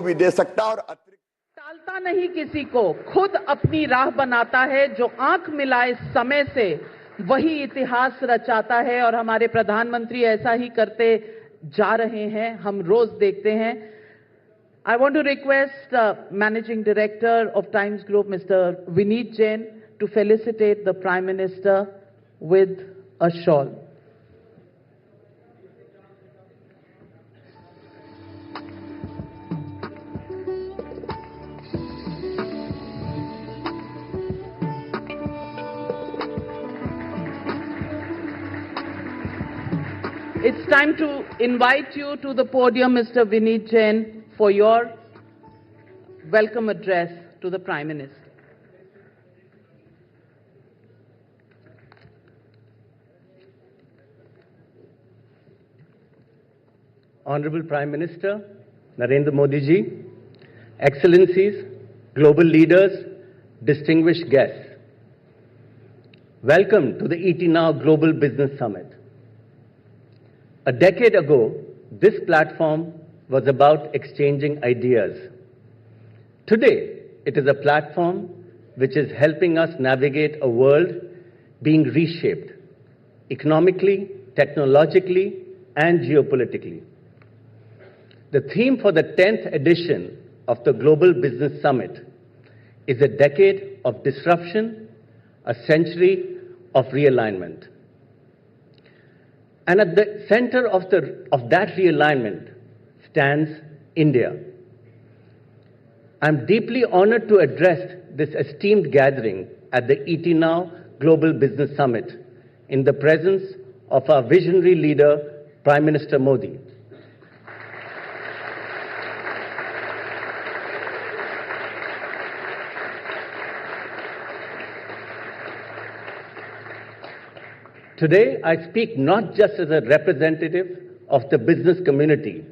भी दे सकता और अतिरिक्त टालता नहीं किसी को, खुद अपनी राह बनाता है। जो आंख मिलाए समय से वही इतिहास रचाता है और हमारे प्रधानमंत्री ऐसा ही करते जा रहे हैं, हम रोज देखते हैं। I want to request Managing Director of Times Group, Mr. Vineet Jain, to felicitate the Prime Minister with a shawl. It's time to invite you to the podium, Mr. Vineet Jain, for your welcome address to the Prime Minister. Honorable Prime Minister Narendra Modi ji, Excellencies, global leaders, distinguished guests, welcome to the ET Now Global Business Summit. A decade ago, this platform was about exchanging ideas. Today, it is a platform which is helping us navigate a world being reshaped economically, technologically, and geopolitically. The theme for the 10th edition of the Global Business Summit is a decade of disruption, a century of realignment. And at the center of that realignment stands India. I'm deeply honored to address this esteemed gathering at the ET Now Global Business Summit in the presence of our visionary leader, Prime Minister Modi. Today, I speak not just as a representative of the business community,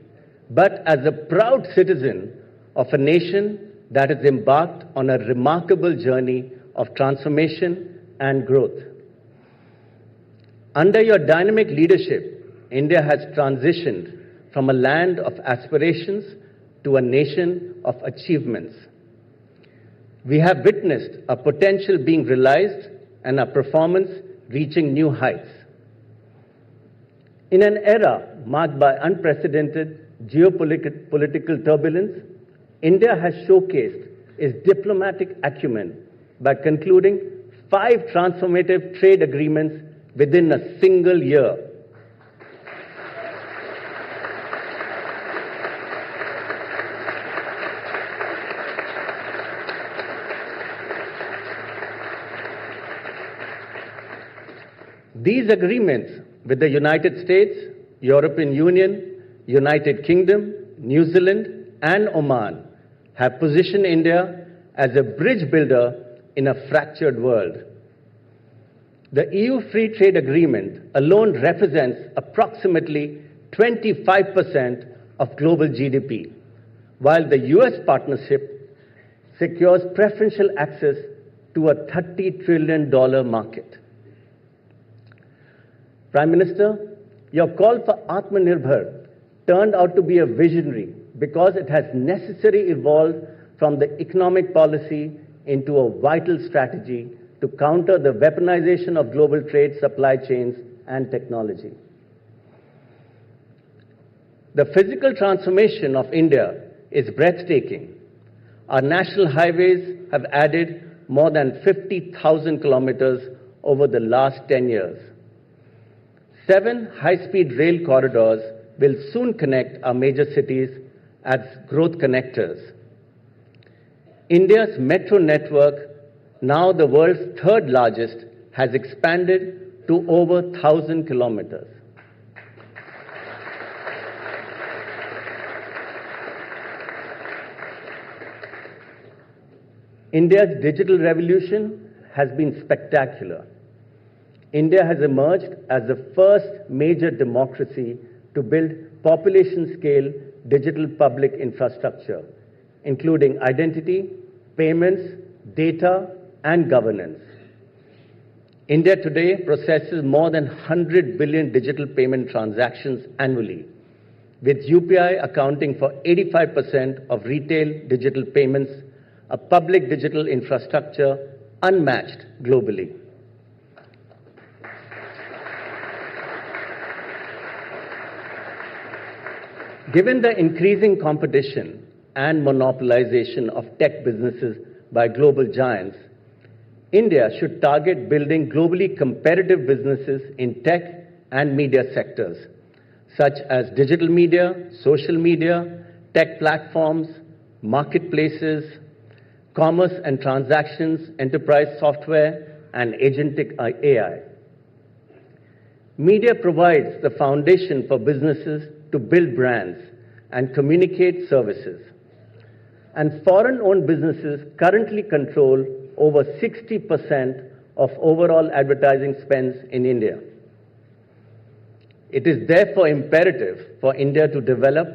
but as a proud citizen of a nation that has embarked on a remarkable journey of transformation and growth. Under your dynamic leadership, India has transitioned from a land of aspirations to a nation of achievements. We have witnessed our potential being realized and our performance reaching new heights. In an era marked by unprecedented geopolitical turbulence, India has showcased its diplomatic acumen by concluding 5 transformative trade agreements within a single year. These agreements with the United States, European Union, United Kingdom, New Zealand, and Oman have positioned India as a bridge builder in a fractured world. The EU Free Trade Agreement alone represents approximately 25% of global GDP, while the US partnership secures preferential access to a $30 trillion market. Prime Minister, your call for Atmanirbhar turned out to be a visionary because it has necessarily evolved from the economic policy into a vital strategy to counter the weaponization of global trade supply chains and technology. The physical transformation of India is breathtaking. Our national highways have added more than 50,000 kilometers over the last 10 years. 7 high-speed rail corridors will soon connect our major cities as growth connectors. India's metro network, now the world's 3rd largest, has expanded to over 1,000 kilometers. India's digital revolution has been spectacular. India has emerged as the first major democracy to build population-scale digital public infrastructure, including identity, payments, data, and governance. India today processes more than 100 billion digital payment transactions annually, with UPI accounting for 85% of retail digital payments, a public digital infrastructure unmatched globally. Given the increasing competition and monopolization of tech businesses by global giants, India should target building globally competitive businesses in tech and media sectors, such as digital media, social media, tech platforms, marketplaces, commerce and transactions, enterprise software, and agentic AI. Media provides the foundation for businesses to build brands and communicate services. And foreign-owned businesses currently control over 60% of overall advertising spends in India. It is therefore imperative for India to develop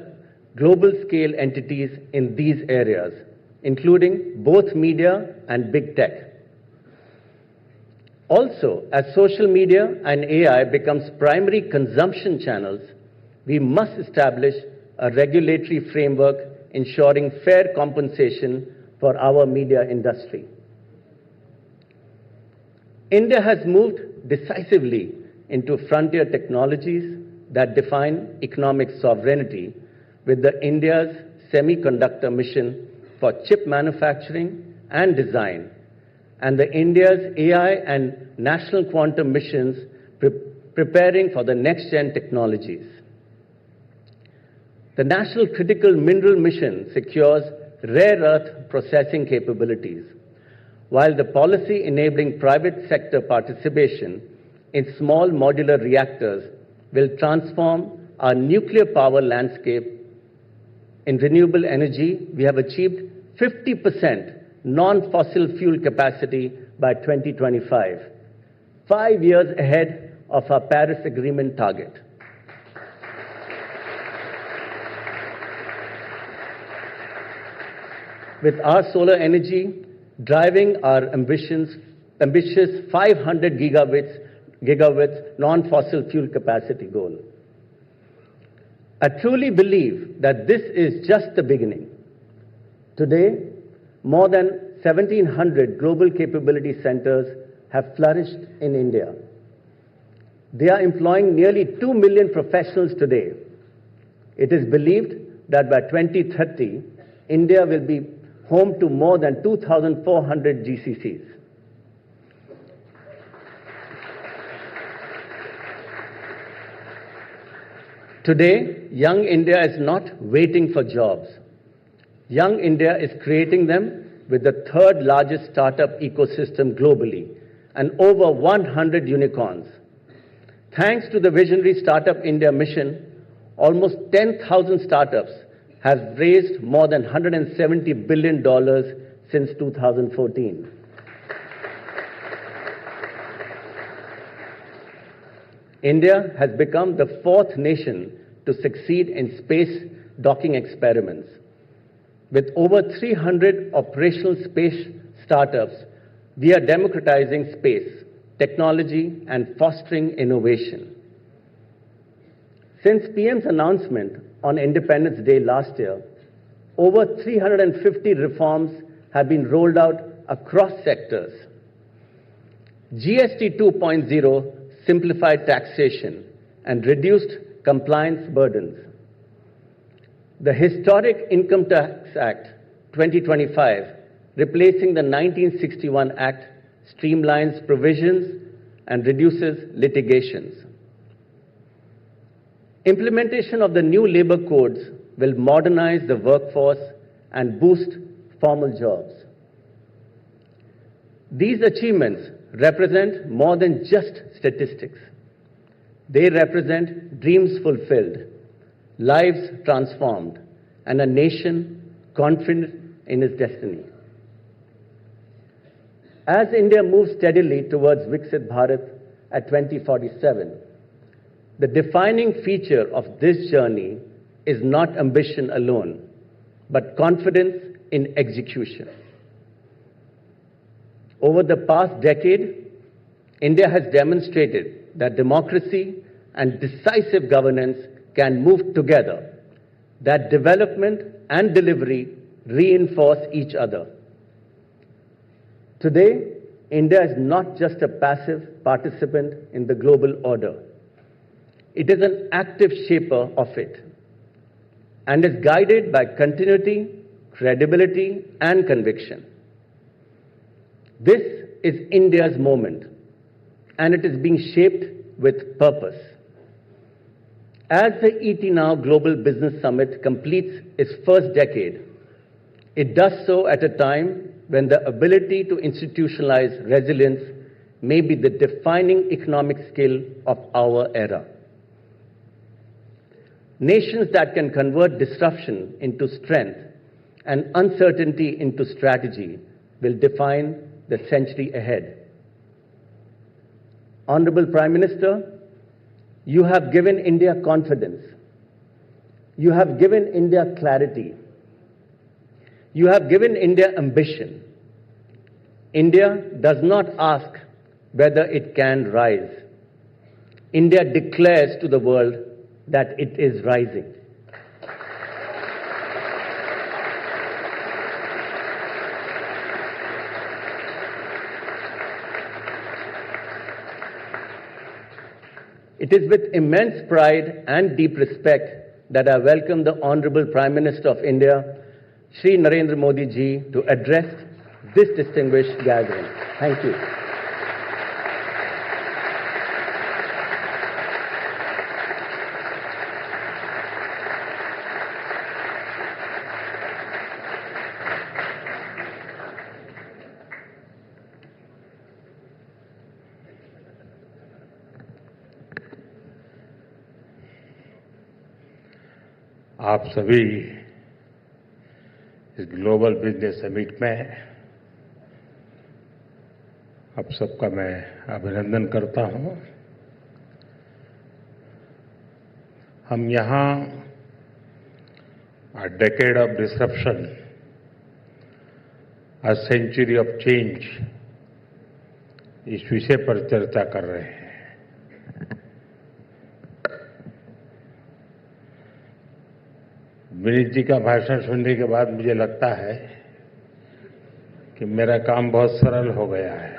global-scale entities in these areas, including both media and big tech. Also, as social media and AI becomes primary consumption channels, we must establish a regulatory framework ensuring fair compensation for our media industry. India has moved decisively into frontier technologies that define economic sovereignty with the India's semiconductor mission for chip manufacturing and design, and the India's AI and national quantum missions preparing for the next-gen technologies. The National Critical Mineral Mission secures rare earth processing capabilities, while the policy enabling private sector participation in small modular reactors will transform our nuclear power landscape. In renewable energy, we have achieved 50% non-fossil fuel capacity by 2025, 5 years ahead of our Paris Agreement target. With our solar energy driving our ambitious 500 gigawatts non-fossil fuel capacity goal. I truly believe that this is just the beginning. Today, more than 1,700 global capability centers have flourished in India. They are employing nearly 2 million professionals today. It is believed that by 2030, India will be home to more than 2,400 GCCs. Today, Young India is not waiting for jobs. Young India is creating them with the third largest startup ecosystem globally and over 100 unicorns. Thanks to the visionary Startup India mission, almost 10,000 startups have raised more than $170 billion since 2014. India has become the fourth nation to succeed in space docking experiments. With over 300 operational space startups, we are democratizing space, technology, and fostering innovation. Since PM's announcement on Independence Day last year, over 350 reforms have been rolled out across sectors. GST 2.0 simplified taxation and reduced compliance burdens. The historic Income Tax Act 2025, replacing the 1961 Act, streamlines provisions and reduces litigations. Implementation of the new labor codes will modernize the workforce and boost formal jobs. These achievements represent more than just statistics. They represent dreams fulfilled, lives transformed, and a nation confident in its destiny. As India moves steadily towards Viksit Bharat at 2047, the defining feature of this journey is not ambition alone, but confidence in execution. Over the past decade, India has demonstrated that democracy and decisive governance can move together that development and delivery reinforce each other. Today, India is not just a passive participant in the global order. It is an active shaper of it and is guided by continuity, credibility, and conviction. This is India's moment, and it is being shaped with purpose. As the ET Now Global Business Summit completes its first decade, it does so at a time when the ability to institutionalize resilience may be the defining economic skill of our era. Nations that can convert disruption into strength and uncertainty into strategy will define the century ahead. Honorable Prime Minister, you have given India confidence. You have given India clarity. You have given India ambition. India does not ask whether it can rise. India declares to the world that it is rising. It is with immense pride and deep respect that I welcome the Honorable Prime Minister of India, Shri Narendra Modi ji, to address this distinguished gathering. Thank you. आप सभी इस global business summit में आप सबका मैं अभिनंदन करता हूं। हम यहाँ a decade of disruption, a century of change, इस विषय पर चर्चा कर रहे हैं। विनीत जी का भाषण सुनने के बाद मुझे लगता है कि मेरा काम बहुत सरल हो गया है।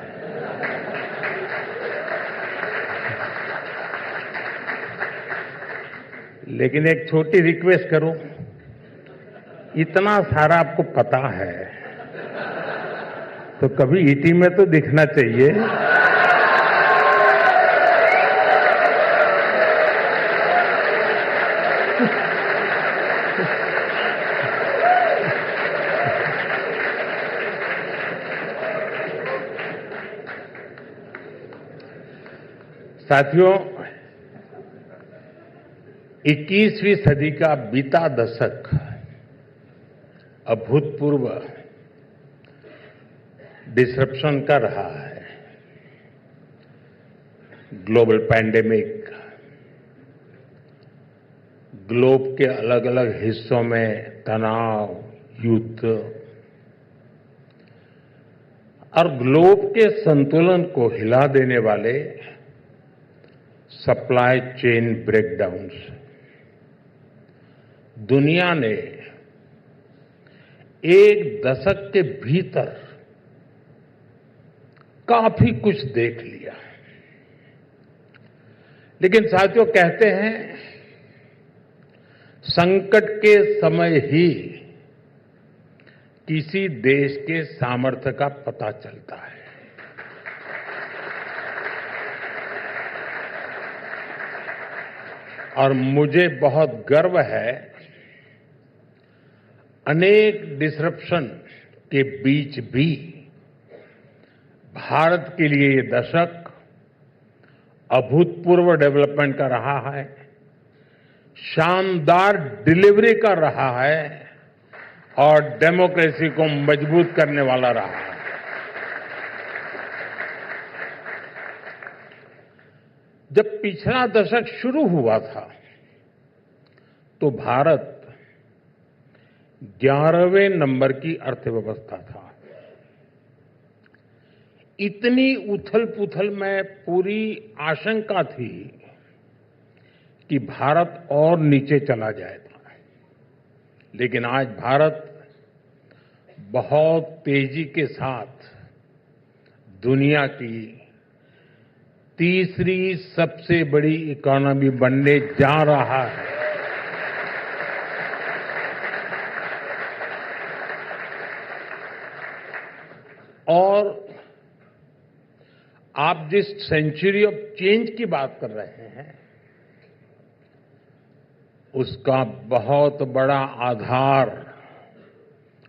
लेकिन एक छोटी रिक्वेस्ट करूं, इतना सारा आपको पता है तो कभी ईटी में तो दिखना चाहिए। साथियों, 21वीं सदी का बीता दशक अभूतपूर्व डिसरप्शन का रहा है। ग्लोबल पैंडेमिक, ग्लोब के अलग अलग हिस्सों में तनाव, युद्ध और ग्लोब के संतुलन को हिला देने वाले सप्लाई चेन ब्रेकडाउन्स, दुनिया ने एक दशक के भीतर काफी कुछ देख लिया। लेकिन साथियों, कहते हैं संकट के समय ही किसी देश के सामर्थ्य का पता चलता है। और मुझे बहुत गर्व है, अनेक डिसरप्शन के बीच भी भारत के लिए ये दशक अभूतपूर्व डेवलपमेंट का रहा है, शानदार डिलीवरी का रहा है और डेमोक्रेसी को मजबूत करने वाला रहा है। जब पिछला दशक शुरू हुआ था तो भारत 11वें नंबर की अर्थव्यवस्था था। इतनी उथल-पुथल में पूरी आशंका थी कि भारत और नीचे चला जाएगा। लेकिन आज भारत बहुत तेजी के साथ दुनिया की तीसरी सबसे बड़ी इकोनॉमी बनने जा रहा है। और आप जिस सेंचुरी ऑफ चेंज की बात कर रहे हैं, उसका बहुत बड़ा आधार,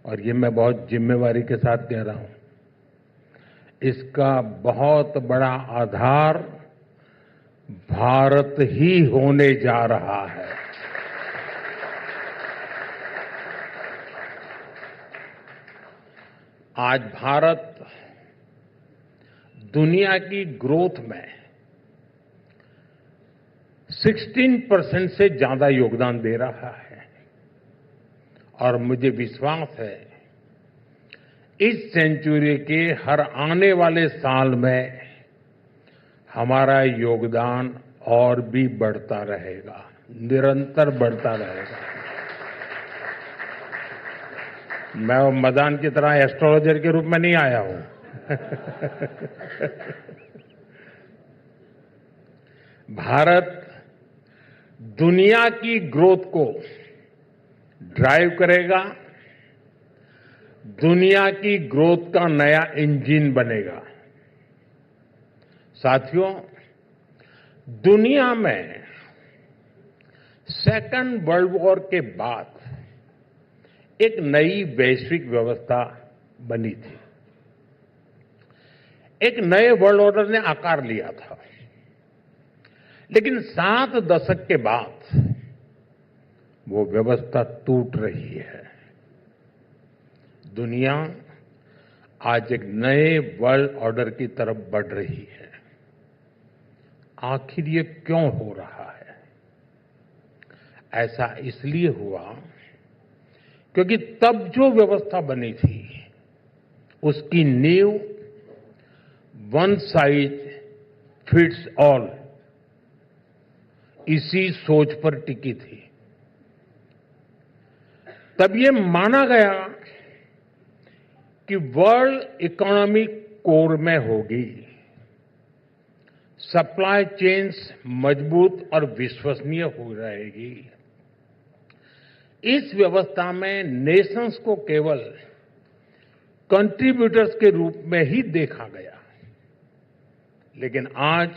और ये मैं बहुत जिम्मेवारी के साथ कह रहा हूं, इसका बहुत बड़ा आधार भारत ही होने जा रहा है। आज भारत दुनिया की ग्रोथ में 16% से ज्यादा योगदान दे रहा है और मुझे विश्वास है इस सेंचुरी के हर आने वाले साल में हमारा योगदान और भी बढ़ता रहेगा, निरंतर बढ़ता रहेगा। मैं वो मदान की तरह एस्ट्रोलॉजर के रूप में नहीं आया हूं। भारत दुनिया की ग्रोथ को ड्राइव करेगा, दुनिया की ग्रोथ का नया इंजन बनेगा। साथियों, दुनिया में सेकेंड वर्ल्ड वॉर के बाद एक नई वैश्विक व्यवस्था बनी थी। एक नए वर्ल्ड ऑर्डर ने आकार लिया था, लेकिन 7 दशक के बाद वो व्यवस्था टूट रही है। दुनिया आज एक नए वर्ल्ड ऑर्डर की तरफ बढ़ रही है। आखिर ये क्यों हो रहा है? ऐसा इसलिए हुआ क्योंकि तब जो व्यवस्था बनी थी उसकी नींव वन साइज फिट्स ऑल इसी सोच पर टिकी थी। तब ये माना गया कि वर्ल्ड इकोनॉमी कोर में होगी, सप्लाई चेन्स मजबूत और विश्वसनीय हो रहेगी। इस व्यवस्था में नेशंस को केवल कंट्रीब्यूटर्स के रूप में ही देखा गया, लेकिन आज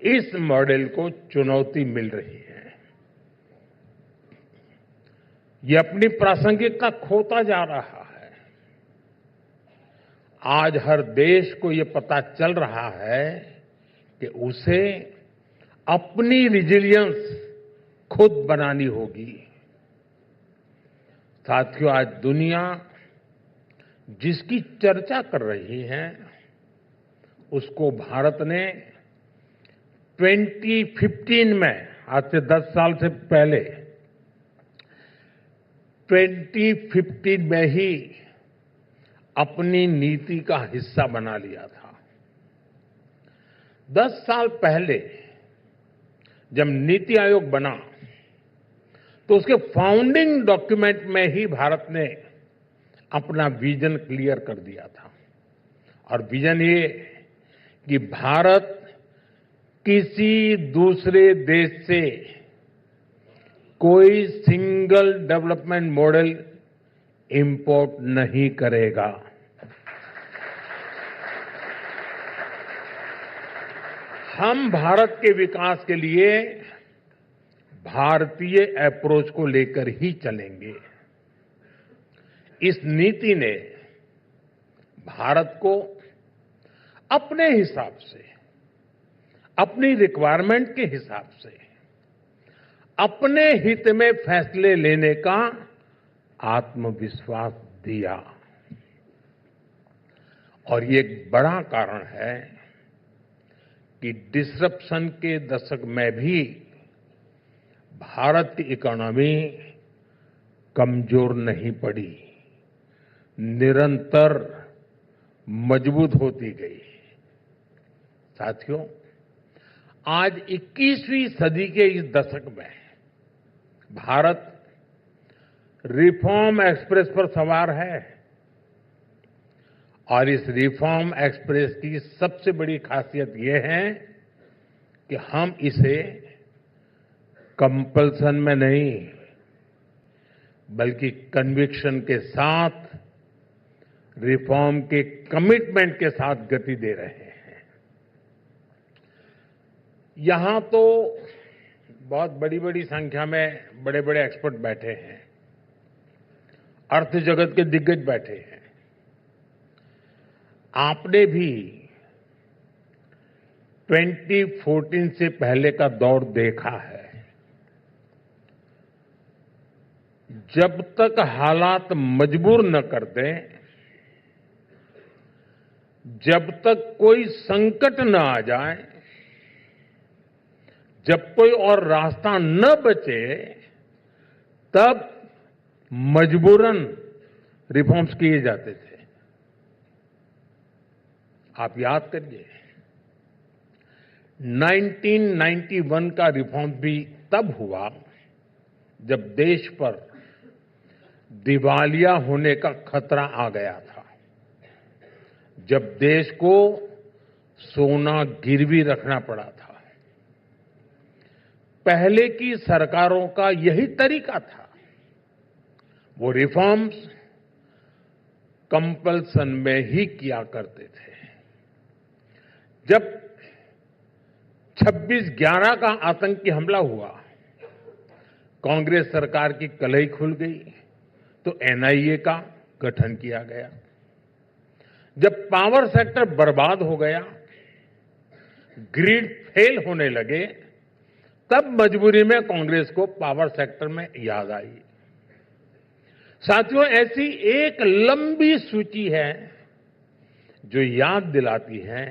इस मॉडल को चुनौती मिल रही है। ये अपनी प्रासंगिकता खोता जा रहा है। आज हर देश को ये पता चल रहा है कि उसे अपनी रिजिलियंस खुद बनानी होगी। साथियों, आज दुनिया जिसकी चर्चा कर रही है उसको भारत ने 2015 में, आज से 10 साल से पहले 2015 में ही अपनी नीति का हिस्सा बना लिया था। 10 साल पहले जब नीति आयोग बना तो उसके फाउंडिंग डॉक्यूमेंट में ही भारत ने अपना विजन क्लियर कर दिया था। और विजन ये कि भारत किसी दूसरे देश से कोई सिंगल डेवलपमेंट मॉडल इंपोर्ट नहीं करेगा। हम भारत के विकास के लिए भारतीय अप्रोच को लेकर ही चलेंगे। इस नीति ने भारत को अपने हिसाब से, अपनी रिक्वायरमेंट के हिसाब से, अपने हित में फैसले लेने का आत्मविश्वास दिया। और ये एक बड़ा कारण है कि डिसरप्शन के दशक में भी भारत की इकोनॉमी कमजोर नहीं पड़ी, निरंतर मजबूत होती गई। साथियों, आज 21वीं सदी के इस दशक में भारत रिफॉर्म एक्सप्रेस पर सवार है और इस रिफॉर्म एक्सप्रेस की सबसे बड़ी खासियत यह है कि हम इसे कंपल्सन में नहीं बल्कि कन्विक्शन के साथ रिफॉर्म के कमिटमेंट के साथ गति दे रहे हैं। यहां तो बहुत बड़ी बड़ी संख्या में बड़े बड़े एक्सपर्ट बैठे हैं, अर्थ जगत के दिग्गज बैठे हैं। आपने भी 2014 से पहले का दौर देखा है। जब तक हालात मजबूर न कर दें, जब तक कोई संकट न आ जाए, जब कोई और रास्ता न बचे, तब मजबूरन रिफॉर्म्स किए जाते थे। आप याद करिए 1991 का रिफॉर्म भी तब हुआ जब देश पर दिवालिया होने का खतरा आ गया था, जब देश को सोना गिरवी रखना पड़ा था। पहले की सरकारों का यही तरीका था, वो रिफॉर्म्स कंपल्सन में ही किया करते थे। जब 26/11 का आतंकी हमला हुआ, कांग्रेस सरकार की कलई खुल गई तो एनआईए का गठन किया गया। जब पावर सेक्टर बर्बाद हो गया, ग्रिड फेल होने लगे, तब मजबूरी में कांग्रेस को पावर सेक्टर में याद आई। साथियों, ऐसी एक लंबी सूची है जो याद दिलाती है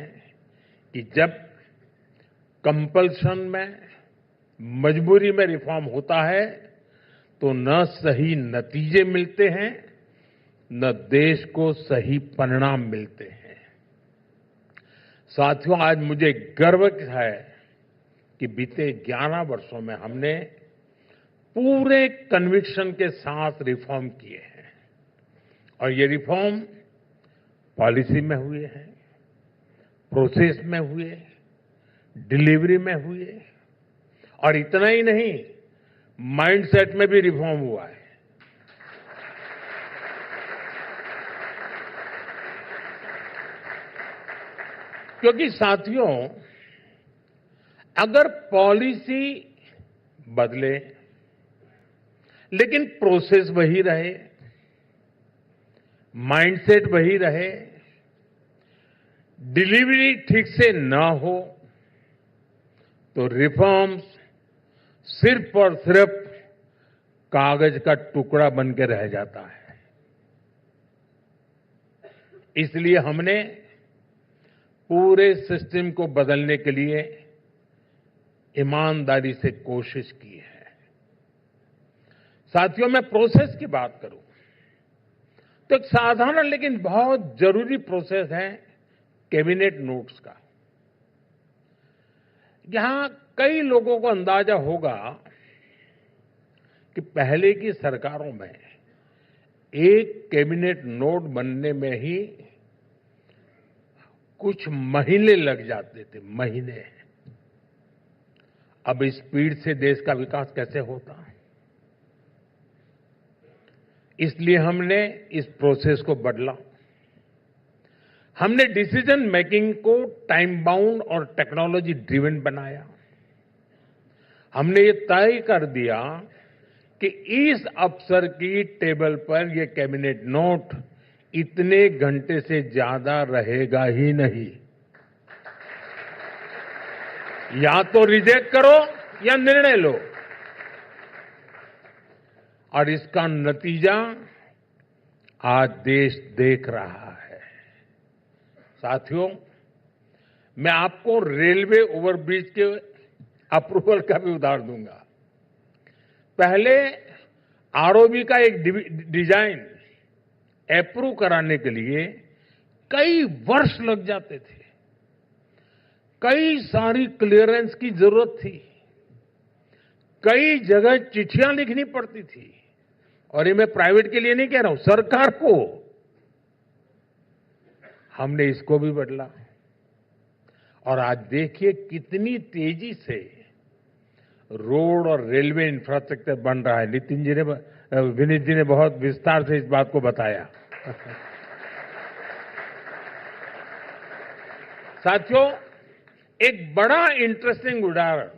कि जब कंपल्सन में, मजबूरी में रिफॉर्म होता है तो न सही नतीजे मिलते हैं, न देश को सही परिणाम मिलते हैं। साथियों, आज मुझे गर्व है कि बीते 11 वर्षों में हमने पूरे कन्विक्शन के साथ रिफॉर्म किए हैं और ये रिफॉर्म पॉलिसी में हुए हैं, प्रोसेस में हुए, डिलीवरी में हुए और इतना ही नहीं, माइंडसेट में भी रिफॉर्म हुआ है। क्योंकि साथियों, अगर पॉलिसी बदले लेकिन प्रोसेस वही रहे, माइंडसेट वही रहे, डिलीवरी ठीक से न हो, तो रिफॉर्म्स सिर्फ और सिर्फ कागज का टुकड़ा बन के रह जाता है। इसलिए हमने पूरे सिस्टम को बदलने के लिए ईमानदारी से कोशिश की है। साथियों, मैं प्रोसेस की बात करूं तो एक साधारण लेकिन बहुत जरूरी प्रोसेस है कैबिनेट नोट्स का। यहां कई लोगों को अंदाजा होगा कि पहले की सरकारों में एक कैबिनेट नोट बनने में ही कुछ महीने लग जाते थे, महीने। अब स्पीड से देश का विकास कैसे होता? इसलिए हमने इस प्रोसेस को बदला। हमने डिसीजन मेकिंग को टाइम बाउंड और टेक्नोलॉजी ड्रिवन बनाया। हमने ये तय कर दिया कि इस अफसर की टेबल पर ये कैबिनेट नोट इतने घंटे से ज्यादा रहेगा ही नहीं। या तो रिजेक्ट करो या निर्णय लो। और इसका नतीजा आज देश देख रहा है। साथियों, मैं आपको रेलवे ओवरब्रिज के अप्रूवल का भी उदाहरण दूंगा। पहले आरओबी का एक डिजाइन अप्रूव कराने के लिए कई वर्ष लग जाते थे, कई सारी क्लियरेंस की जरूरत थी, कई जगह चिट्ठियां लिखनी पड़ती थी, और ये मैं प्राइवेट के लिए नहीं कह रहा हूं, सरकार को। हमने इसको भी बदला और आज देखिए कितनी तेजी से रोड और रेलवे इंफ्रास्ट्रक्चर बन रहा है। विनीत जी ने बहुत विस्तार से इस बात को बताया। साथियों, एक बड़ा इंटरेस्टिंग उदाहरण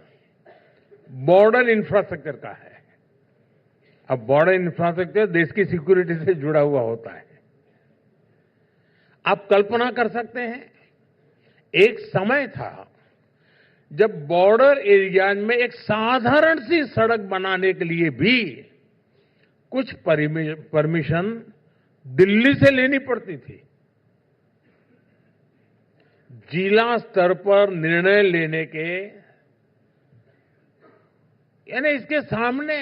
बॉर्डर इंफ्रास्ट्रक्चर का है। अब बॉर्डर इंफ्रास्ट्रक्चर देश की सिक्योरिटी से जुड़ा हुआ होता है। आप कल्पना कर सकते हैं, एक समय था जब बॉर्डर एरिया में एक साधारण सी सड़क बनाने के लिए भी कुछ परमिशन दिल्ली से लेनी पड़ती थी। जिला स्तर पर निर्णय लेने के, यानी इसके सामने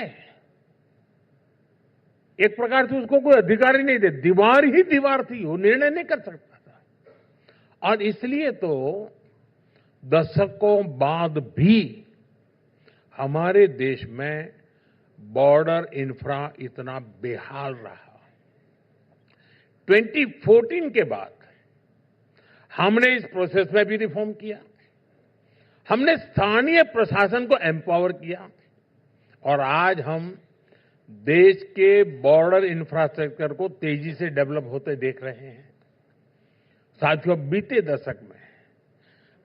एक प्रकार से उसको कोई अधिकार ही नहीं दे, दीवार ही दीवार थी, वो निर्णय नहीं कर सकता था। और इसलिए तो दशकों बाद भी हमारे देश में बॉर्डर इंफ्रा इतना बेहाल रहा। 2014 के बाद हमने इस प्रोसेस में भी रिफॉर्म किया। हमने स्थानीय प्रशासन को एम्पावर किया और आज हम देश के बॉर्डर इंफ्रास्ट्रक्चर को तेजी से डेवलप होते देख रहे हैं। साथियों, बीते दशक में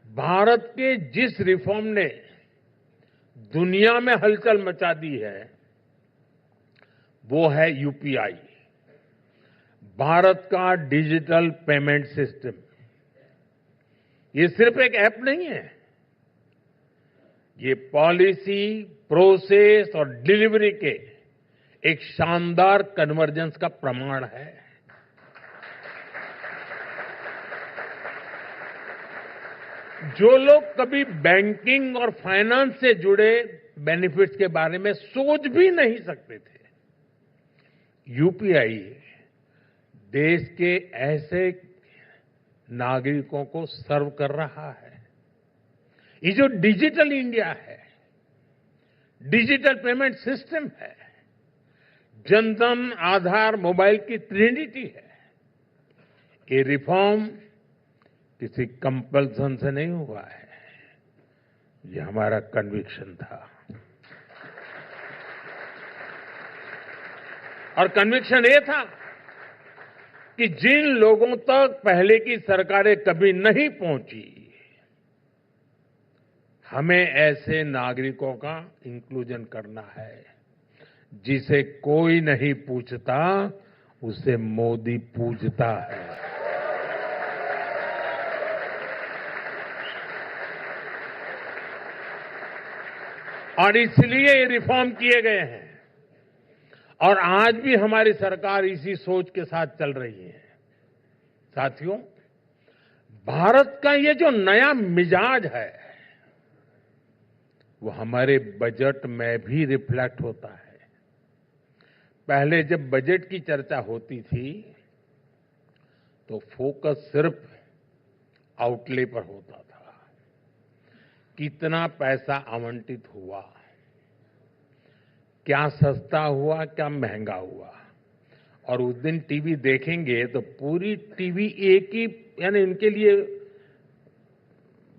भारत के जिस रिफॉर्म ने दुनिया में हलचल मचा दी है वो है यूपीआई, भारत का डिजिटल पेमेंट सिस्टम। ये सिर्फ एक ऐप नहीं है, ये पॉलिसी, प्रोसेस और डिलीवरी के एक शानदार कन्वर्जेंस का प्रमाण है। जो लोग कभी बैंकिंग और फाइनेंस से जुड़े बेनिफिट्स के बारे में सोच भी नहीं सकते थे, यूपीआई देश के ऐसे नागरिकों को सर्व कर रहा है। ये जो डिजिटल इंडिया है, डिजिटल पेमेंट सिस्टम है, जनधन, आधार, मोबाइल की ट्रिनिटी है। ये रिफॉर्म किसी कंपल्सन से नहीं हुआ है, ये हमारा कन्विक्शन था। और कन्विक्शन ये था कि जिन लोगों तक पहले की सरकारें कभी नहीं पहुंची, हमें ऐसे नागरिकों का इंक्लूजन करना है। जिसे कोई नहीं पूछता, उसे मोदी पूछता है। और इसलिए ये रिफॉर्म किए गए हैं और आज भी हमारी सरकार इसी सोच के साथ चल रही है। साथियों, भारत का ये जो नया मिजाज है वो हमारे बजट में भी रिफ्लेक्ट होता है। पहले जब बजट की चर्चा होती थी तो फोकस सिर्फ आउटले पर होता था, कितना पैसा आवंटित हुआ, क्या सस्ता हुआ, क्या महंगा हुआ। और उस दिन टीवी देखेंगे तो पूरी टीवी एक ही, यानी इनके लिए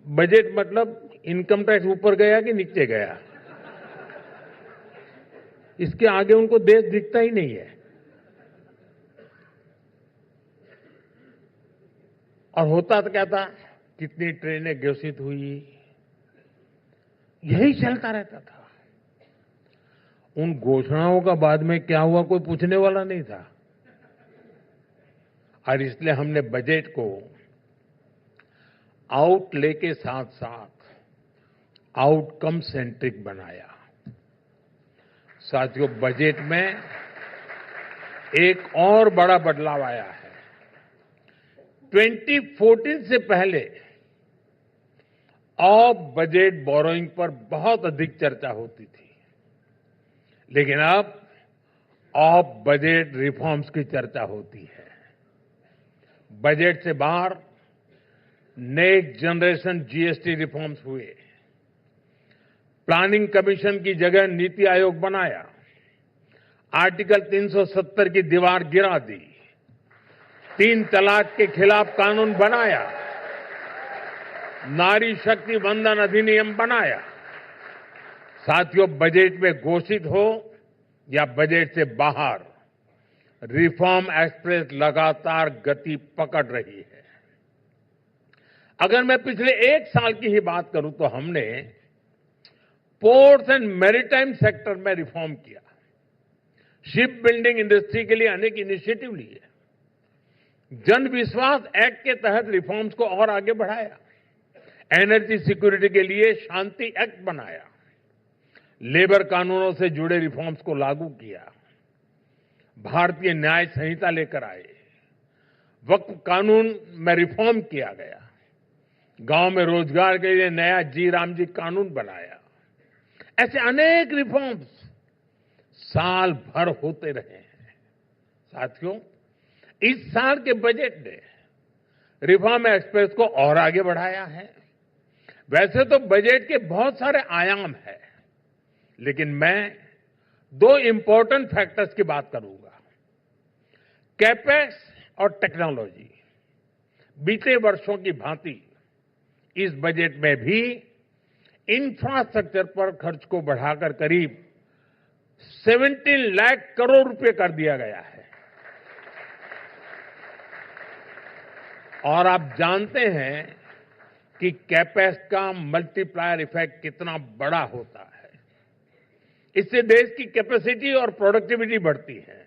बजट मतलब इनकम टैक्स ऊपर गया कि नीचे गया, इसके आगे उनको देश दिखता ही नहीं है। और होता तो क्या था, कितनी ट्रेनें घोषित हुई, यही चलता रहता था। उन घोषणाओं का बाद में क्या हुआ कोई पूछने वाला नहीं था। और इसलिए हमने बजट को आउटले के साथ साथ आउटकम सेंट्रिक बनाया। साथियों, बजट में एक और बड़ा बदलाव आया है। 2014 से पहले ऑफ बजट बोरोइंग पर बहुत अधिक चर्चा होती थी, लेकिन अब ऑफ बजट रिफॉर्म्स की चर्चा होती है। बजट से बाहर नेक्स्ट जनरेशन जीएसटी रिफॉर्म्स हुए, प्लानिंग कमीशन की जगह नीति आयोग बनाया, आर्टिकल 370 की दीवार गिरा दी, 3 तलाक के खिलाफ कानून बनाया, नारी शक्ति वंदन अधिनियम बनाया। साथियों, बजट में घोषित हो या बजट से बाहर, रिफॉर्म एक्सप्रेस लगातार गति पकड़ रही है। अगर मैं पिछले 1 साल की ही बात करूं तो हमने पोर्ट्स एंड मैरीटाइम सेक्टर में रिफॉर्म किया, शिप बिल्डिंग इंडस्ट्री के लिए अनेक इनिशिएटिव लिए, जन विश्वास एक्ट के तहत रिफॉर्म्स को और आगे बढ़ाया, एनर्जी सिक्योरिटी के लिए शांति एक्ट बनाया, लेबर कानूनों से जुड़े रिफॉर्म्स को लागू किया, भारतीय न्याय संहिता लेकर आए, वक्फ कानून में रिफॉर्म किया गया, गांव में रोजगार के लिए नया जी राम जी कानून बनाया। ऐसे अनेक रिफॉर्म्स साल भर होते रहे हैं। साथियों, इस साल के बजट ने रिफॉर्म एक्सप्रेस को और आगे बढ़ाया है। वैसे तो बजट के बहुत सारे आयाम हैं, लेकिन मैं 2 इंपॉर्टेंट फैक्टर्स की बात करूंगा। कैपेक्स और टेक्नोलॉजी। बीते वर्षों की भांति इस बजट में भी इंफ्रास्ट्रक्चर पर खर्च को बढ़ाकर करीब 17 लाख करोड़ रुपए कर दिया गया है। और आप जानते हैं कि कैपेक्स का मल्टीप्लायर इफेक्ट कितना बड़ा होता है। इससे देश की कैपेसिटी और प्रोडक्टिविटी बढ़ती है।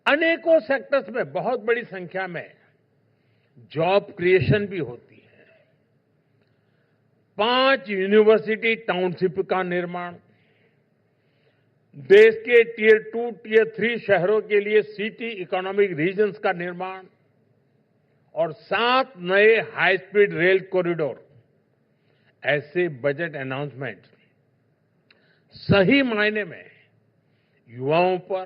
अनेकों सेक्टर्स में बहुत बड़ी संख्या में जॉब क्रिएशन भी होती है। 5 यूनिवर्सिटी टाउनशिप का निर्माण, देश के टियर 2, टियर 3 शहरों के लिए सिटी इकोनॉमिक रीजन्स का निर्माण और 7 नए हाई स्पीड रेल कॉरिडोर, ऐसे बजट अनाउंसमेंट सही मायने में युवाओं पर,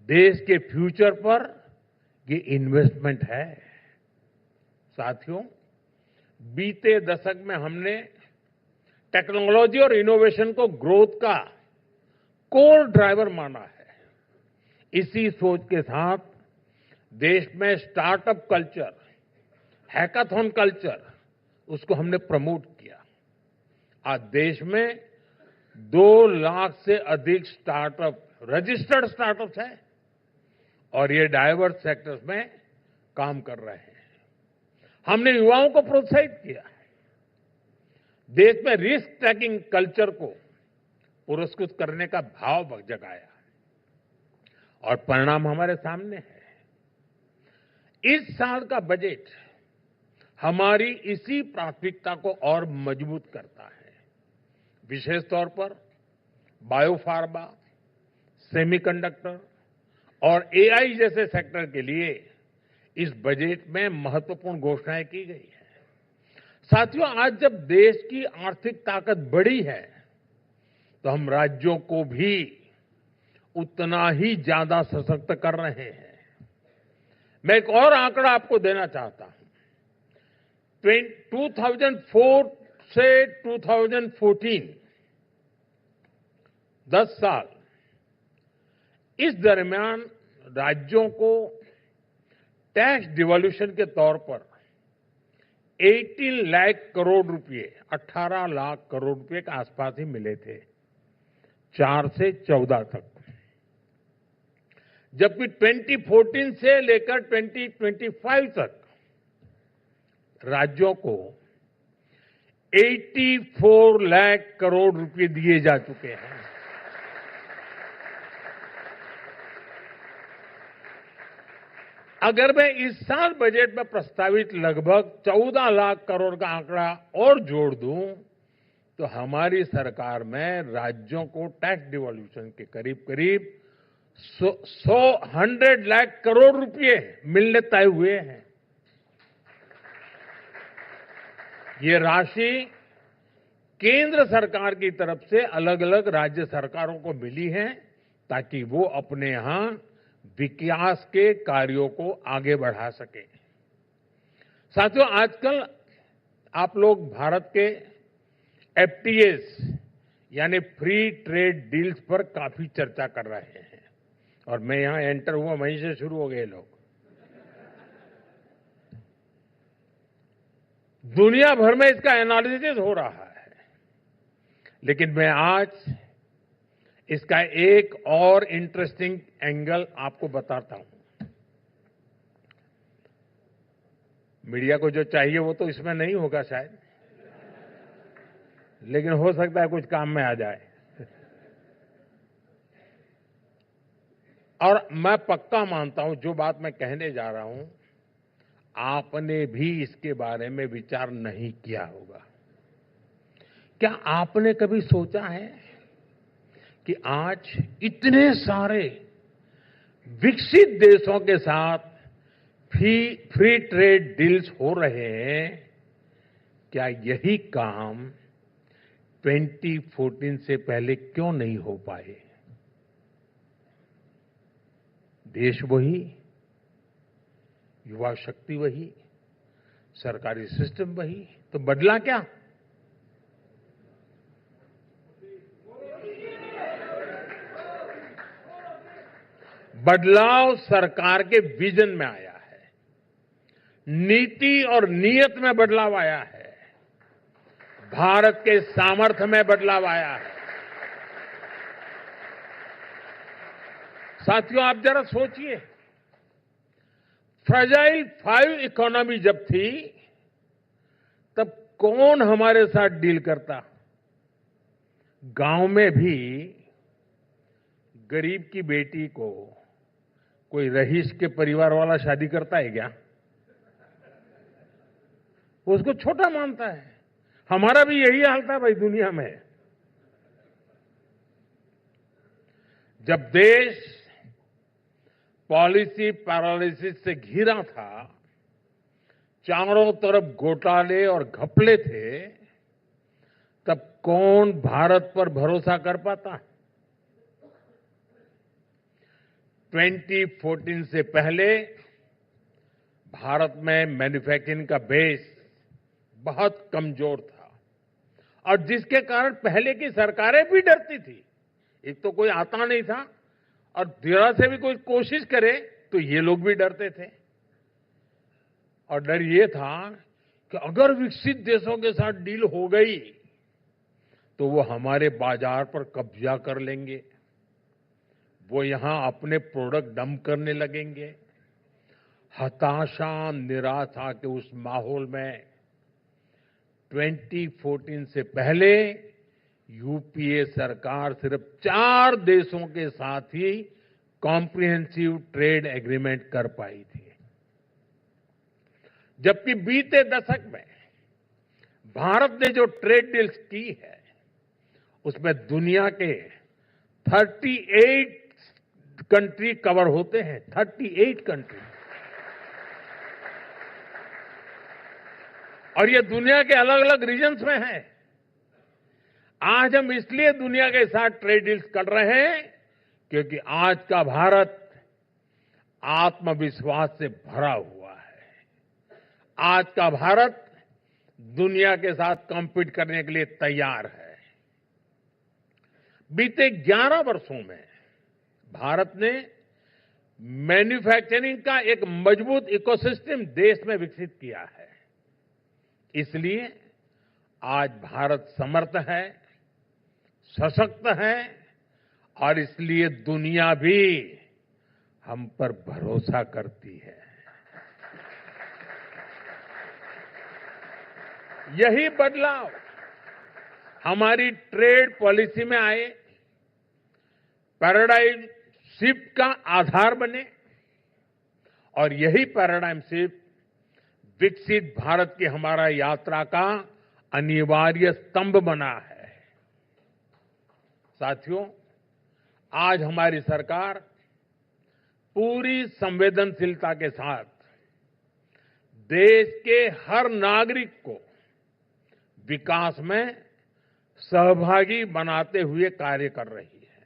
देश के फ्यूचर पर ये इन्वेस्टमेंट है। साथियों, बीते दशक में हमने टेक्नोलॉजी और इनोवेशन को ग्रोथ का कोर ड्राइवर माना है। इसी सोच के साथ देश में स्टार्टअप कल्चर, हैकाथॉन कल्चर, उसको हमने प्रमोट किया। आज देश में 2 लाख से अधिक स्टार्टअप, रजिस्टर्ड स्टार्टअप्स हैं और ये डाइवर्स सेक्टर्स में काम कर रहे हैं। हमने युवाओं को प्रोत्साहित किया है। देश में रिस्क टेकिंग कल्चर को पुरस्कृत करने का भाव जगाया और परिणाम हमारे सामने है। इस साल का बजट हमारी इसी प्राथमिकता को और मजबूत करता है। विशेष तौर पर बायोफार्मा, सेमीकंडक्टर और एआई जैसे सेक्टर के लिए इस बजट में महत्वपूर्ण घोषणाएं की गई है। साथियों, आज जब देश की आर्थिक ताकत बढ़ी है तो हम राज्यों को भी उतना ही ज्यादा सशक्त कर रहे हैं। मैं एक और आंकड़ा आपको देना चाहता हूं। 2004 से 2014, 10 साल, इस दरमियान राज्यों को टैक्स डिवॉल्यूशन के तौर पर 18 लाख करोड़ रुपए, 18 लाख करोड़ रुपए के आसपास ही मिले थे 4 से 14 तक, जबकि 2014 से लेकर 2025 तक राज्यों को 84 लाख करोड़ रुपए दिए जा चुके हैं। अगर मैं इस साल बजट में प्रस्तावित लगभग 14 लाख करोड़ का आंकड़ा और जोड़ दूं तो हमारी सरकार में राज्यों को टैक्स डिवॉल्यूशन के करीब करीब 100 लाख करोड़ रुपए मिलने तय हुए हैं। ये राशि केंद्र सरकार की तरफ से अलग अलग राज्य सरकारों को मिली है ताकि वो अपने यहां विकास के कार्यों को आगे बढ़ा सके। साथियों, आजकल आप लोग भारत के एफटीएस यानी फ्री ट्रेड डील्स पर काफी चर्चा कर रहे हैं और मैं यहां एंटर हुआ वहीं से शुरू हो गए लोग। दुनिया भर में इसका एनालिसिस हो रहा है, लेकिन मैं आज इसका एक और इंटरेस्टिंग एंगल आपको बताता हूं। मीडिया को जो चाहिए वो तो इसमें नहीं होगा शायद, लेकिन हो सकता है कुछ काम में आ जाए। और मैं पक्का मानता हूं जो बात मैं कहने जा रहा हूं, आपने भी इसके बारे में विचार नहीं किया होगा। क्या आपने कभी सोचा है कि आज इतने सारे विकसित देशों के साथ फ्री ट्रेड डील्स हो रहे हैं, क्या यही काम 2014 से पहले क्यों नहीं हो पाए? देश वही, युवा शक्ति वही, सरकारी सिस्टम वही, तो बदला क्या? बदलाव सरकार के विजन में आया है, नीति और नीयत में बदलाव आया है, भारत के सामर्थ्य में बदलाव आया है। साथियों, आप जरा सोचिए, फ्रेजाइल 5 इकोनॉमी जब थी तब कौन हमारे साथ डील करता? गांव में भी गरीब की बेटी को कोई रईस के परिवार वाला शादी करता है क्या? वो उसको छोटा मानता है। हमारा भी यही हाल था भाई दुनिया में। जब देश पॉलिसी पैरालिसिस से घिरा था, चारों तरफ घोटाले और घपले थे, तब कौन भारत पर भरोसा कर पाता? 2014 से पहले भारत में मैन्युफैक्चरिंग का बेस बहुत कमजोर था और जिसके कारण पहले की सरकारें भी डरती थी। एक तो कोई आता नहीं था और जरा से भी कोई कोशिश करे तो ये लोग भी डरते थे। और डर ये था कि अगर विकसित देशों के साथ डील हो गई तो वो हमारे बाजार पर कब्जा कर लेंगे, वो यहां अपने प्रोडक्ट डंप करने लगेंगे। हताशा, निराशा के उस माहौल में 2014 से पहले यूपीए सरकार सिर्फ 4 देशों के साथ ही कॉम्प्रिहेंसिव ट्रेड एग्रीमेंट कर पाई थी, जबकि बीते दशक में भारत ने जो ट्रेड डील्स की है उसमें दुनिया के 38 कंट्री कवर होते हैं। 38 कंट्री। और ये दुनिया के अलग अलग रीजन्स में है। आज हम इसलिए दुनिया के साथ ट्रेड डील्स कर रहे हैं क्योंकि आज का भारत आत्मविश्वास से भरा हुआ है। आज का भारत दुनिया के साथ कॉम्पीट करने के लिए तैयार है। बीते 11 वर्षों में भारत ने मैन्युफैक्चरिंग का एक मजबूत इकोसिस्टम देश में विकसित किया है। इसलिए आज भारत समर्थ है, सशक्त है और इसलिए दुनिया भी हम पर भरोसा करती है। यही बदलाव हमारी ट्रेड पॉलिसी में आए, पैराडाइम शिफ्ट का आधार बने और यही पैराडाइम शिफ्ट विकसित भारत की हमारा यात्रा का अनिवार्य स्तंभ बना है। साथियों, आज हमारी सरकार पूरी संवेदनशीलता के साथ देश के हर नागरिक को विकास में सहभागी बनाते हुए कार्य कर रही है।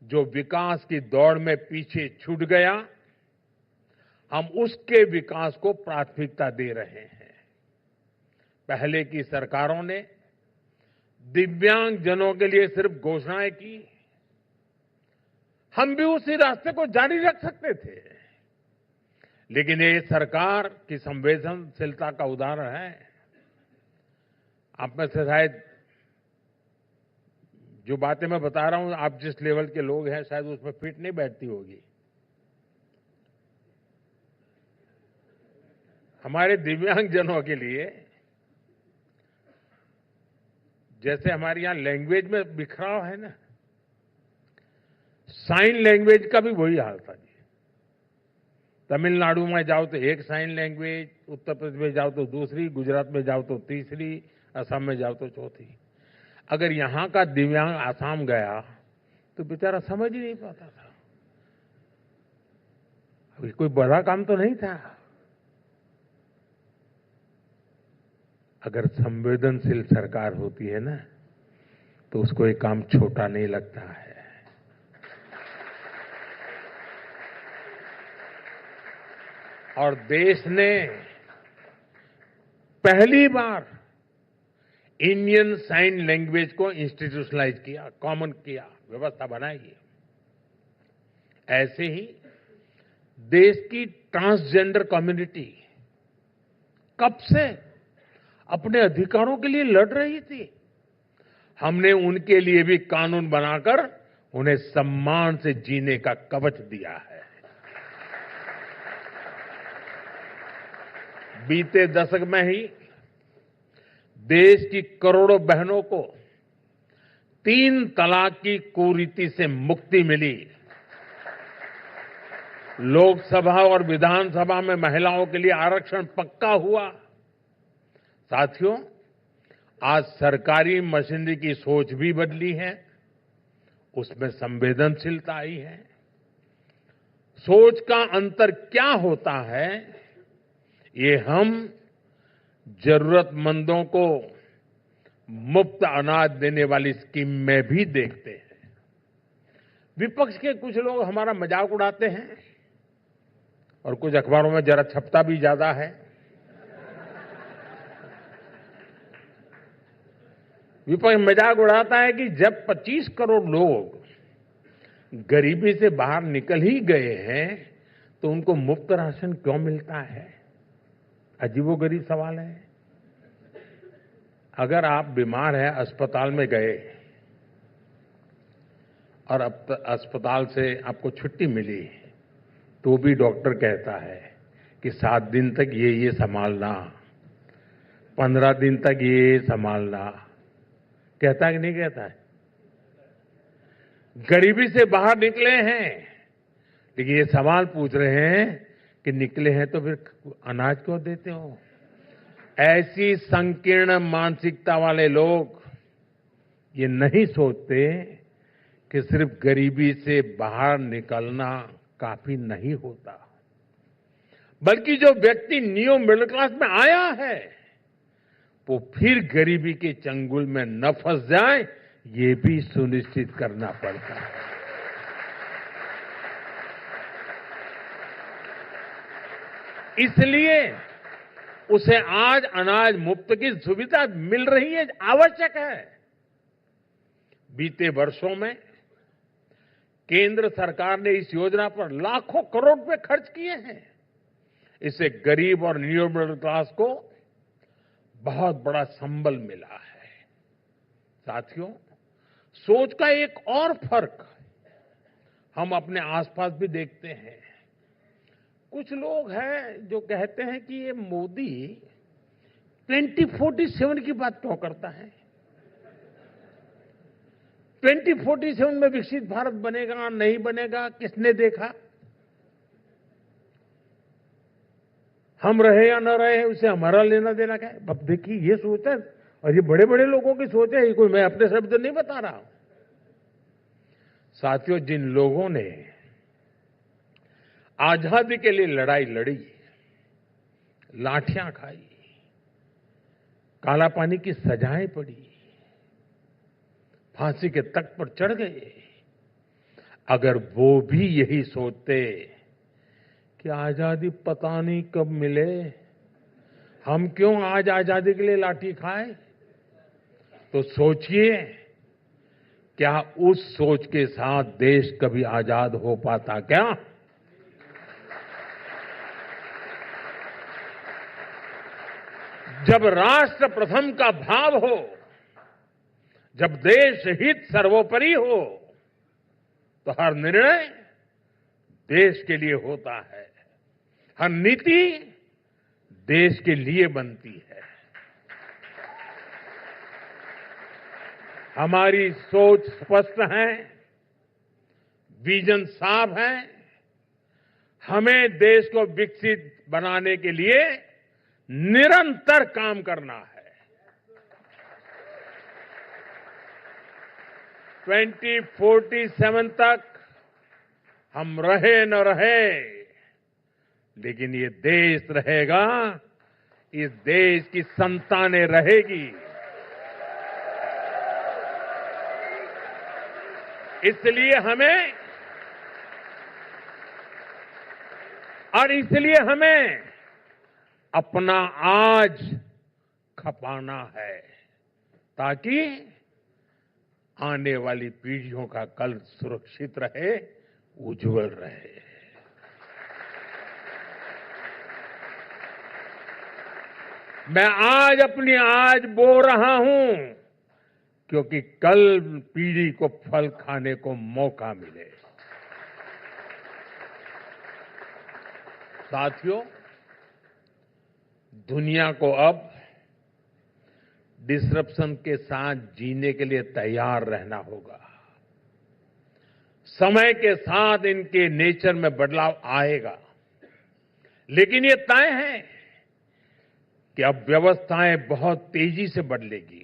जो विकास की दौड़ में पीछे छूट गया, हम उसके विकास को प्राथमिकता दे रहे हैं। पहले की सरकारों ने दिव्यांग जनों के लिए सिर्फ घोषणाएं की। हम भी उसी रास्ते को जारी रख सकते थे, लेकिन ये सरकार की संवेदनशीलता का उदाहरण है। आप में से शायद जो बातें मैं बता रहा हूं, आप जिस लेवल के लोग हैं शायद उसमें फिट नहीं बैठती होगी। हमारे दिव्यांग जनों के लिए जैसे हमारे यहां लैंग्वेज में बिखराव है ना, साइन लैंग्वेज का भी वही हाल था जी। तमिलनाडु में जाओ तो एक साइन लैंग्वेज, उत्तर प्रदेश में जाओ तो दूसरी, गुजरात में जाओ तो तीसरी, असम में जाओ तो चौथी। अगर यहां का दिव्यांग आसाम गया तो बेचारा समझ ही नहीं पाता था। अभी कोई बड़ा काम तो नहीं था। अगर संवेदनशील सरकार होती है ना, तो उसको एक काम छोटा नहीं लगता है। और देश ने पहली बार इंडियन साइन लैंग्वेज को इंस्टीट्यूशनलाइज किया, कॉमन किया, व्यवस्था बनाई। ऐसे ही देश की ट्रांसजेंडर कम्युनिटी कब से अपने अधिकारों के लिए लड़ रही थी। हमने उनके लिए भी कानून बनाकर उन्हें सम्मान से जीने का कवच दिया है। बीते दशक में ही देश की करोड़ों बहनों को 3 तलाक की कुरीति से मुक्ति मिली। लोकसभा और विधानसभा में महिलाओं के लिए आरक्षण पक्का हुआ। साथियों, आज सरकारी मशीनरी की सोच भी बदली है, उसमें संवेदनशीलता आई है। सोच का अंतर क्या होता है, ये हम जरूरतमंदों को मुफ्त अनाज देने वाली स्कीम में भी देखते हैं। विपक्ष के कुछ लोग हमारा मजाक उड़ाते हैं और कुछ अखबारों में जरा छपता भी ज्यादा है। विपक्ष मजाक उड़ाता है कि जब 25 करोड़ लोग गरीबी से बाहर निकल ही गए हैं तो उनको मुफ्त राशन क्यों मिलता है। अजीबोगरीब सवाल है। अगर आप बीमार हैं, अस्पताल में गए और अब अस्पताल से आपको छुट्टी मिली, तो भी डॉक्टर कहता है कि 7 दिन तक ये संभालना, 15 दिन तक ये संभालना। कहता है कि नहीं कहता है। गरीबी से बाहर निकले हैं, लेकिन ये सवाल पूछ रहे हैं कि निकले हैं तो फिर अनाज क्यों देते हो। ऐसी संकीर्ण मानसिकता वाले लोग ये नहीं सोचते कि सिर्फ गरीबी से बाहर निकलना काफी नहीं होता, बल्कि जो व्यक्ति न्यू मिडिल क्लास में आया है वो फिर गरीबी के चंगुल में न फंस जाए, ये भी सुनिश्चित करना पड़ता है। इसलिए उसे आज अनाज मुफ्त की सुविधा मिल रही है, आवश्यक है। बीते वर्षों में केंद्र सरकार ने इस योजना पर लाखों करोड़ रुपए खर्च किए हैं। इससे गरीब और न्यू मिडिल क्लास को बहुत बड़ा संबल मिला है। साथियों, सोच का एक और फर्क हम अपने आसपास भी देखते हैं। कुछ लोग हैं जो कहते हैं कि ये मोदी 2047 की बात क्यों करता है। 2047 में विकसित भारत बनेगा नहीं बनेगा, किसने देखा। हम रहे या न रहे उससे हमारा लेना देना क्या है। अब देखिए, ये सोच है और ये बड़े बड़े लोगों की सोच है, ये कोई मैं अपने शब्द नहीं बता रहा हूं। साथियों, जिन लोगों ने आजादी के लिए लड़ाई लड़ी, लाठियां खाई, काला पानी की सजाएं पड़ी, फांसी के तख्त पर चढ़ गए, अगर वो भी यही सोचते कि आजादी पता नहीं कब मिले, हम क्यों आज आजादी के लिए लाठी खाएं, तो सोचिए, क्या उस सोच के साथ देश कभी आजाद हो पाता क्या? जब राष्ट्र प्रथम का भाव हो, जब देश हित सर्वोपरि हो, तो हर निर्णय देश के लिए होता है, हर नीति देश के लिए बनती है। हमारी सोच स्पष्ट है, विजन साफ है। हमें देश को विकसित बनाने के लिए निरंतर काम करना है। 2047 तक हम रहे न रहे, लेकिन ये देश रहेगा, इस देश की संतानें रहेगी। इसलिए हमें अपना आज खपाना है, ताकि आने वाली पीढ़ियों का कल सुरक्षित रहे, उज्जवल रहे। मैं आज अपनी आज बो रहा हूं, क्योंकि कल पीढ़ी को फल खाने को मौका मिले। साथियों, दुनिया को अब डिसरप्शन के साथ जीने के लिए तैयार रहना होगा। समय के साथ इनके नेचर में बदलाव आएगा, लेकिन ये तय है कि अब व्यवस्थाएं बहुत तेजी से बदलेगी।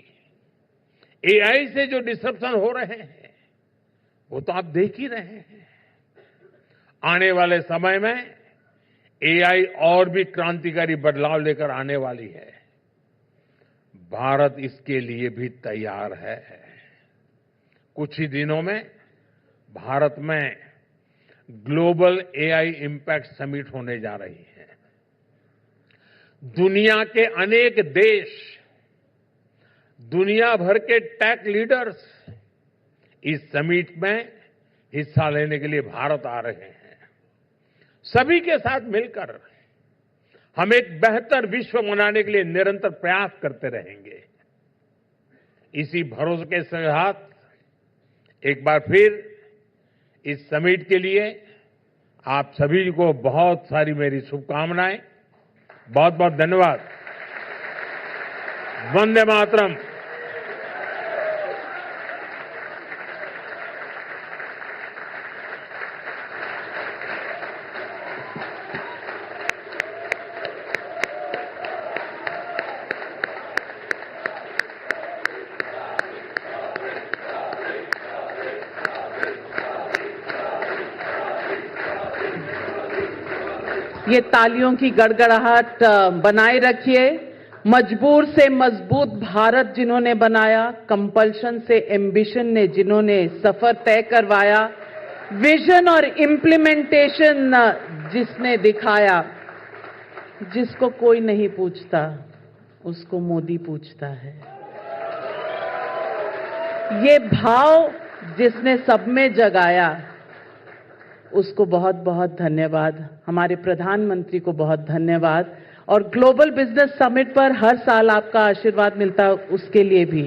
एआई से जो डिसरप्शन हो रहे हैं, वो तो आप देख ही रहे हैं। आने वाले समय में एआई और भी क्रांतिकारी बदलाव लेकर आने वाली है। भारत इसके लिए भी तैयार है। कुछ ही दिनों में भारत में ग्लोबल एआई इंपैक्ट समिट होने जा रही है। दुनिया के अनेक देश, दुनिया भर के टेक लीडर्स इस समिट में हिस्सा लेने के लिए भारत आ रहे हैं। सभी के साथ मिलकर हम एक बेहतर विश्व बनाने के लिए निरंतर प्रयास करते रहेंगे। इसी भरोसे के साथ एक बार फिर इस समिट के लिए आप सभी को बहुत सारी मेरी शुभकामनाएं। बहुत बहुत धन्यवाद। वंदे मातरम। ये तालियों की गड़गड़ाहट बनाए रखिए। मजबूर से मजबूत भारत जिन्होंने बनाया, कंपल्शन से एम्बिशन ने जिन्होंने सफर तय करवाया, विजन और इम्प्लीमेंटेशन जिसने दिखाया, जिसको कोई नहीं पूछता उसको मोदी पूछता है। ये भाव जिसने सब में जगाया, उसको बहुत बहुत धन्यवाद। हमारे प्रधानमंत्री को बहुत धन्यवाद। और ग्लोबल बिजनेस समिट पर हर साल आपका आशीर्वाद मिलता है, उसके लिए भी